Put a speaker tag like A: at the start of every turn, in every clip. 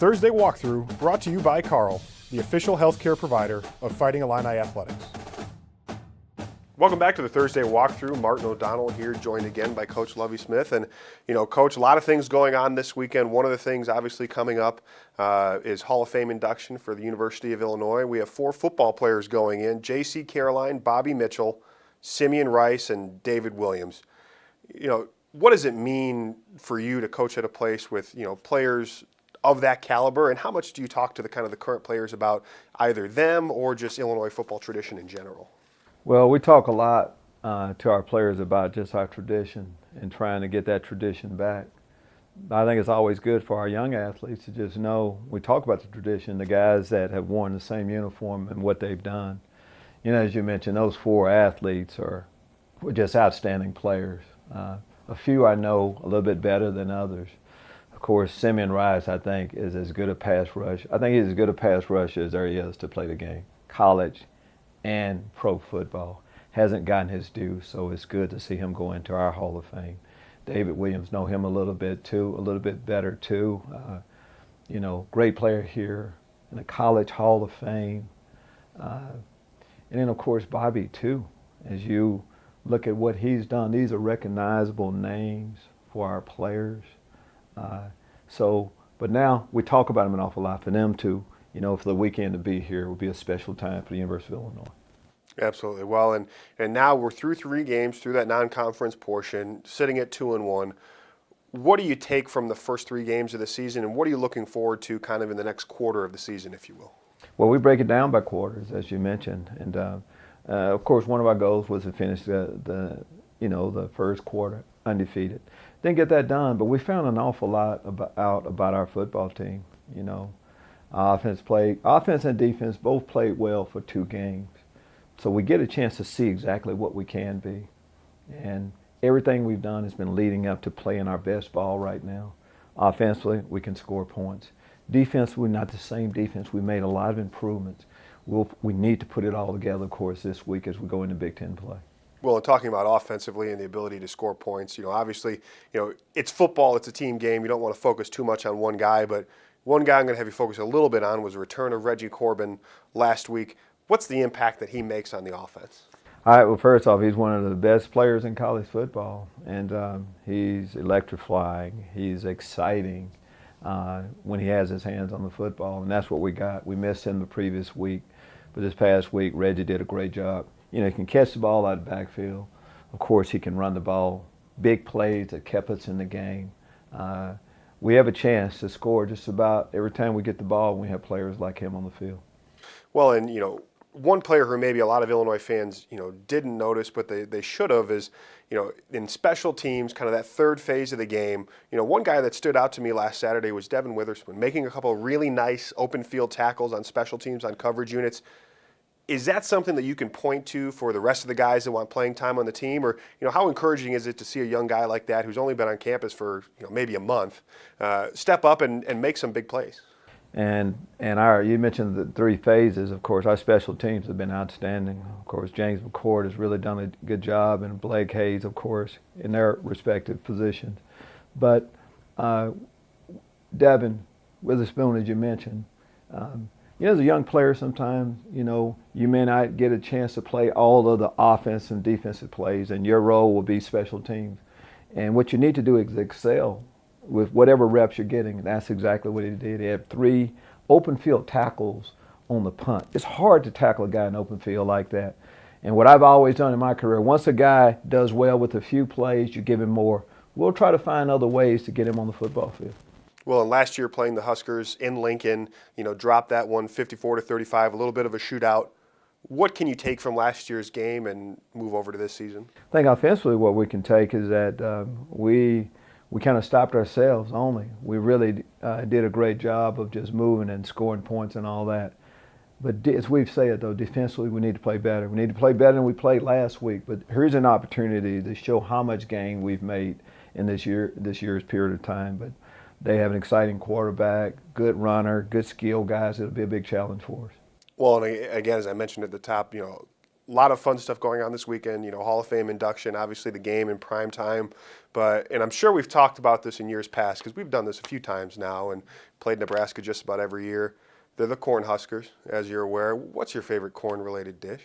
A: Thursday walkthrough brought to you by Carle, the official healthcare provider of Fighting Illini Athletics. Welcome back to the Thursday walkthrough. Martin O'Donnell here, joined again by Coach Lovie Smith. And, Coach, a lot of things going on this weekend. One of the things obviously coming up is Hall of Fame induction for the University of Illinois. We have 4 football players going in: J.C. Caroline, Bobby Mitchell, Simeon Rice, and David Williams. What does it mean for you to coach at a place with, players of that caliber, and how much do you talk to the current players about either them or just Illinois football tradition in general?
B: Well, we talk a lot to our players about just our tradition and trying to get that tradition back. I think it's always good for our young athletes to just know, we talk about the tradition, the guys that have worn the same uniform and what they've done. As you mentioned, those 4 athletes were just outstanding players. A few I know a little bit better than others. Of course, Simeon Rice, I think, is as good a pass rush. I think he's as good a pass rusher as there is to play the game. College and pro football. Hasn't gotten his due, so it's good to see him go into our Hall of Fame. David Williams, know him a little bit too, a little bit better too. Great player here in the College Hall of Fame. And then, of course, Bobby too. As you look at what he's done, these are recognizable names for our players. But now we talk about them an awful lot. For them to, for the weekend to be here would be a special time for the University of Illinois.
A: Absolutely. Well, and now we're through 3 games, through that non-conference portion, sitting at 2-1. What do you take from the first 3 games of the season, and what are you looking forward to kind of in the next quarter of the season, if you will?
B: Well, we break it down by quarters, as you mentioned, and of course, one of our goals was to finish the first quarter undefeated. Didn't get that done, but we found an awful lot about our football team. Offense and defense both played well for 2 games. So we get a chance to see exactly what we can be. And everything we've done has been leading up to playing our best ball right now. Offensively, we can score points. Defensively, not the same defense. We made a lot of improvements. We need to put it all together, of course, this week as we go into Big Ten play.
A: Well, and talking about offensively and the ability to score points, obviously, it's football, it's a team game. You don't want to focus too much on one guy, but one guy I'm going to have you focus a little bit on was the return of Reggie Corbin last week. What's the impact that he makes on the offense?
B: All right, well, first off, he's one of the best players in college football, and he's electrifying. He's exciting when he has his hands on the football, and that's what we got. We missed him the previous week, but this past week, Reggie did a great job. He can catch the ball out of the backfield. Of course, he can run the ball. Big plays that kept us in the game. We have a chance to score just about every time we get the ball when we have players like him on the field.
A: Well, and, one player who maybe a lot of Illinois fans, didn't notice, but they should have is, in special teams, kind of that third phase of the game. One guy that stood out to me last Saturday was Devin Witherspoon, making a couple of really nice open field tackles on special teams, on coverage units. Is that something that you can point to for the rest of the guys that want playing time on the team? Or, how encouraging is it to see a young guy like that who's only been on campus for, maybe a month, step up and make some big plays?
B: And you mentioned the 3 phases. Of course, our special teams have been outstanding. Of course, James McCord has really done a good job, and Blake Hayes, of course, in their respective positions. But Devin Witherspoon, as you mentioned, as a young player, sometimes, you may not get a chance to play all of the offensive and defensive plays, and your role will be special teams. And what you need to do is excel with whatever reps you're getting. And that's exactly what he did. He had 3 open field tackles on the punt. It's hard to tackle a guy in open field like that. And what I've always done in my career, once a guy does well with a few plays, you give him more. We'll try to find other ways to get him on the football field.
A: Well, and last year playing the Huskers in Lincoln, dropped that one 54-35, a little bit of a shootout. What can you take from last year's game and move over to this season?
B: I think offensively what we can take is that we kind of stopped ourselves only. We really did a great job of just moving and scoring points and all that. But as we've said, though, defensively we need to play better. We need to play better than we played last week. But here's an opportunity to show how much gain we've made in this year's period of time. But they have an exciting quarterback, good runner, good skill guys. It'll be a big challenge for us.
A: Well, and again, as I mentioned at the top, lot of fun stuff going on this weekend. You know, Hall of Fame induction, obviously the game in prime time. And I'm sure we've talked about this in years past because we've done this a few times now and played Nebraska just about every year. They're the Cornhuskers, as you're aware. What's your favorite corn-related dish?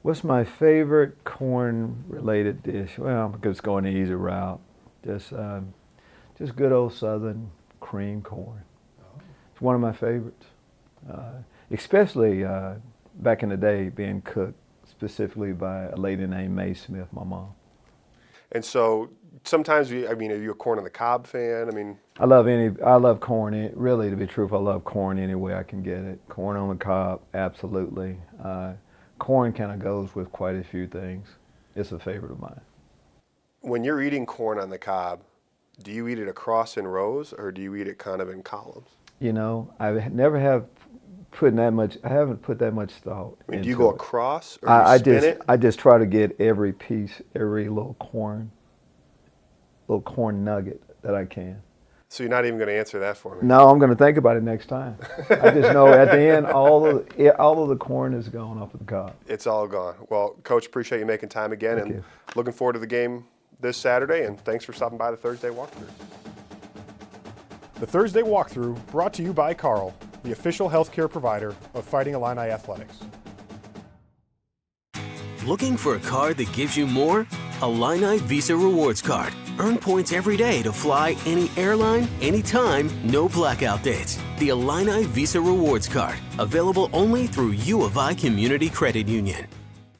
B: What's my favorite corn-related dish? Well, I'm just going the easy route. Just good old Southern cream corn. It's one of my favorites, especially back in the day being cooked specifically by a lady named Mae Smith, my mom.
A: And so sometimes, are you a corn on the cob fan? I mean,
B: I love corn. Really, to be truthful, I love corn any way I can get it. Corn on the cob, absolutely. Corn kind of goes with quite a few things. It's a favorite of mine.
A: When you're eating corn on the cob, do you eat it across in rows or do you eat it kind of in columns?
B: You know, I haven't put that much thought.
A: I mean, do you go across or
B: I
A: you spin it?
B: I just try to get every piece, every little corn nugget that I can.
A: So you're not even going to answer that for me?
B: No, I'm going to think about it next time. I just know at the end, all of the corn is gone off of the cob.
A: It's all gone. Well, Coach, appreciate you making time again.
B: Thank you.
A: Looking forward to the game this Saturday, and thanks for stopping by the Thursday Walkthrough. The Thursday Walkthrough brought to you by Carle, the official healthcare provider of Fighting Illini Athletics.
C: Looking for a card that gives you more? Illini Visa Rewards Card. Earn points every day to fly any airline, anytime, no blackout dates. The Illini Visa Rewards Card. Available only through U of I Community Credit Union.